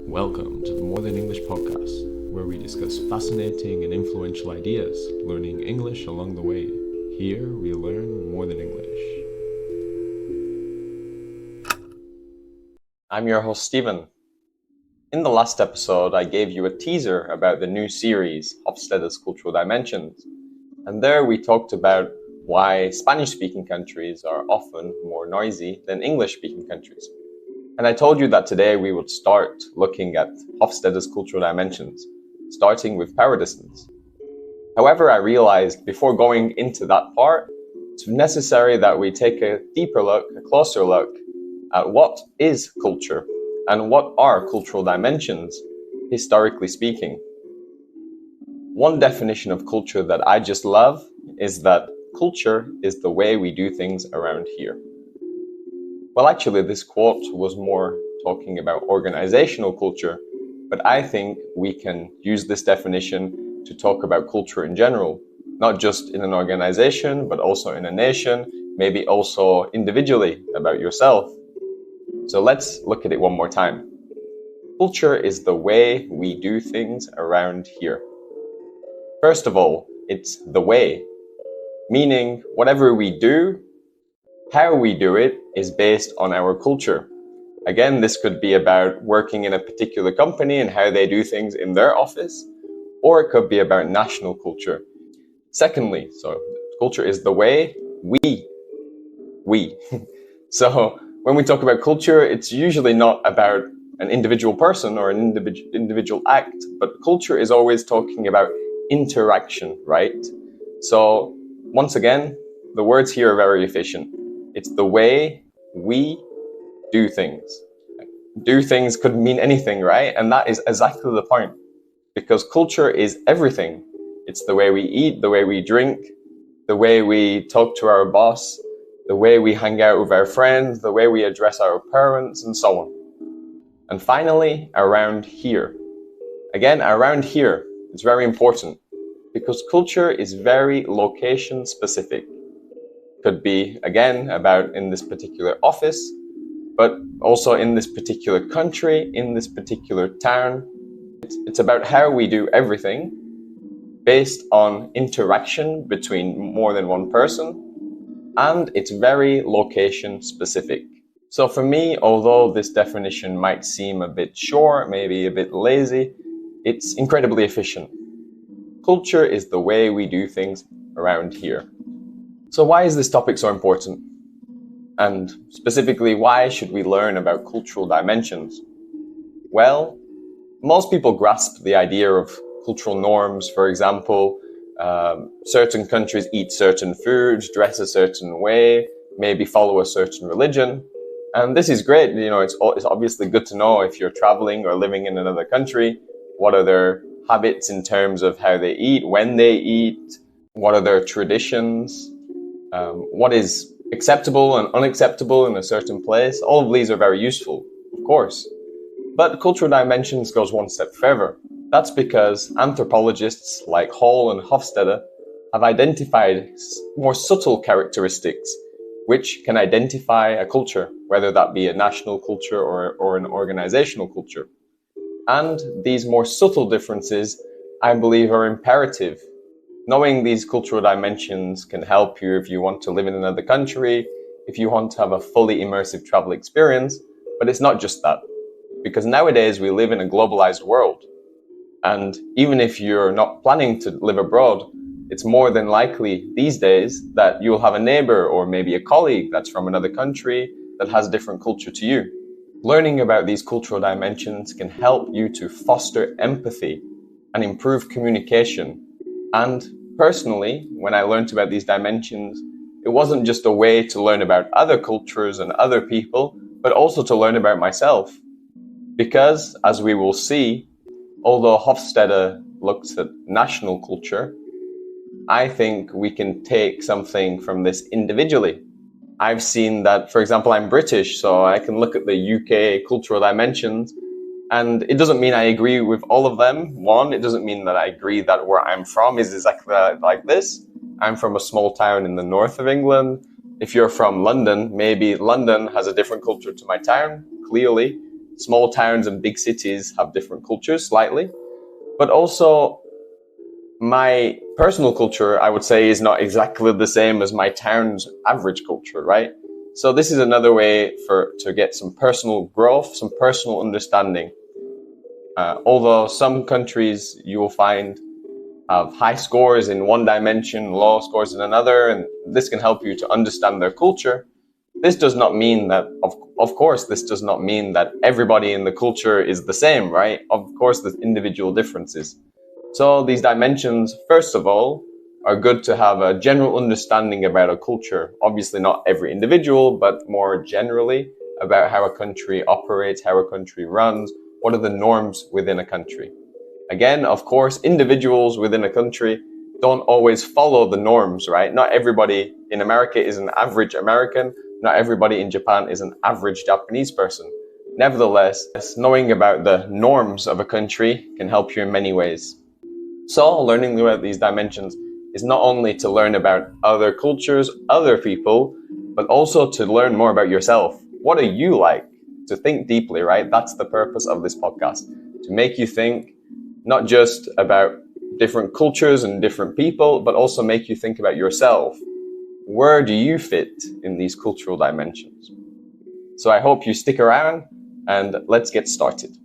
Welcome to the More Than English podcast, where we discuss fascinating and influential ideas, learning English along the way. Here we learn more than English. I'm your host, Stephen. In the last episode, I gave you a teaser about the new series, Hofstede's Cultural Dimensions. And there we talked about why Spanish-speaking countries are often more noisy than English-speaking countries. And I told you that today we would start looking at Hofstede's cultural dimensions, starting with power distance. However, I realized before going into that part, it's necessary that we take a deeper look, a closer look at what is culture and what are cultural dimensions, historically speaking. One definition of culture that I just love is that culture is the way we do things around here. Well, actually, this quote was more talking about organizational culture, but I think we can use this definition to talk about culture in general, not just in an organization, but also in a nation, maybe also individually about yourself. So let's look at it one more time. Culture is the way we do things around here. First of all, it's the way, meaning whatever we do, how we do it is based on our culture. Again, this could be about working in a particular company and how they do things in their office, or it could be about national culture. Secondly, so culture is the way we. So when we talk about culture, it's usually not about an individual person or an individual act, but culture is always talking about interaction, right? So once again, the words here are very efficient. It's the way we do things. Do things could mean anything, right? And that is exactly the point, because culture is everything. It's the way we eat, the way we drink, the way we talk to our boss, the way we hang out with our friends, the way we address our parents, and so on. And finally, around here. Again, around here is very important because culture is very location specific. Could be, again, about in this particular office, but also in this particular country, in this particular town. It's about how we do everything based on interaction between more than one person, and it's very location specific. So for me, although this definition might seem a bit short, maybe a bit lazy, it's incredibly efficient. Culture is the way we do things around here. So why is this topic so important? And specifically, why should we learn about cultural dimensions? Well, most people grasp the idea of cultural norms. For example, certain countries eat certain foods, dress a certain way, maybe follow a certain religion. And this is great. You know, it's obviously good to know if you're traveling or living in another country, what are their habits in terms of how they eat, when they eat, what are their traditions, what is acceptable and unacceptable in a certain place. All of these are very useful, of course. But cultural dimensions goes one step further. That's because anthropologists like Hall and Hofstede have identified more subtle characteristics which can identify a culture, whether that be a national culture or an organizational culture. And these more subtle differences, I believe, are imperative. Knowing these cultural dimensions can help you if you want to live in another country, if you want to have a fully immersive travel experience. But it's not just that, because nowadays we live in a globalized world. And even if you're not planning to live abroad, it's more than likely these days that you'll have a neighbor or maybe a colleague that's from another country that has a different culture to you. Learning about these cultural dimensions can help you to foster empathy and improve communication. And personally, when I learned about these dimensions, it wasn't just a way to learn about other cultures and other people, but also to learn about myself. Because, as we will see, although Hofstede looks at national culture, I think we can take something from this individually. I've seen that, for example, I'm British, so I can look at the UK cultural dimensions, and it doesn't mean I agree with all of them. One, it doesn't mean that I agree that where I'm from is exactly like this. I'm from a small town in the north of England. If you're from London, maybe London has a different culture to my town, clearly. small towns and big cities have different cultures slightly, but also my personal culture, I would say, is not exactly the same as my town's average culture, right? So this is another way to get some personal growth, some personal understanding. Although some countries you will find have high scores in one dimension, low scores in another, and this can help you to understand their culture. This does not mean that, of course, this does not mean that everybody in the culture is the same, right? Of course, there's individual differences. So these dimensions, first of all, are good to have a general understanding about a culture. Obviously not every individual, but more generally about how a country operates, how a country runs, what are the norms within a country. Again, of course, individuals within a country don't always follow the norms, right? Not everybody in America is an average American. Not everybody in Japan is an average Japanese person. Nevertheless, knowing about the norms of a country can help you in many ways. So learning about these dimensions is not only to learn about other cultures, other people, but also to learn more about yourself. What are you like? To think deeply, right? That's the purpose of this podcast, to make you think not just about different cultures and different people, but also make you think about yourself. Where do you fit in these cultural dimensions? So I hope you stick around and let's get started.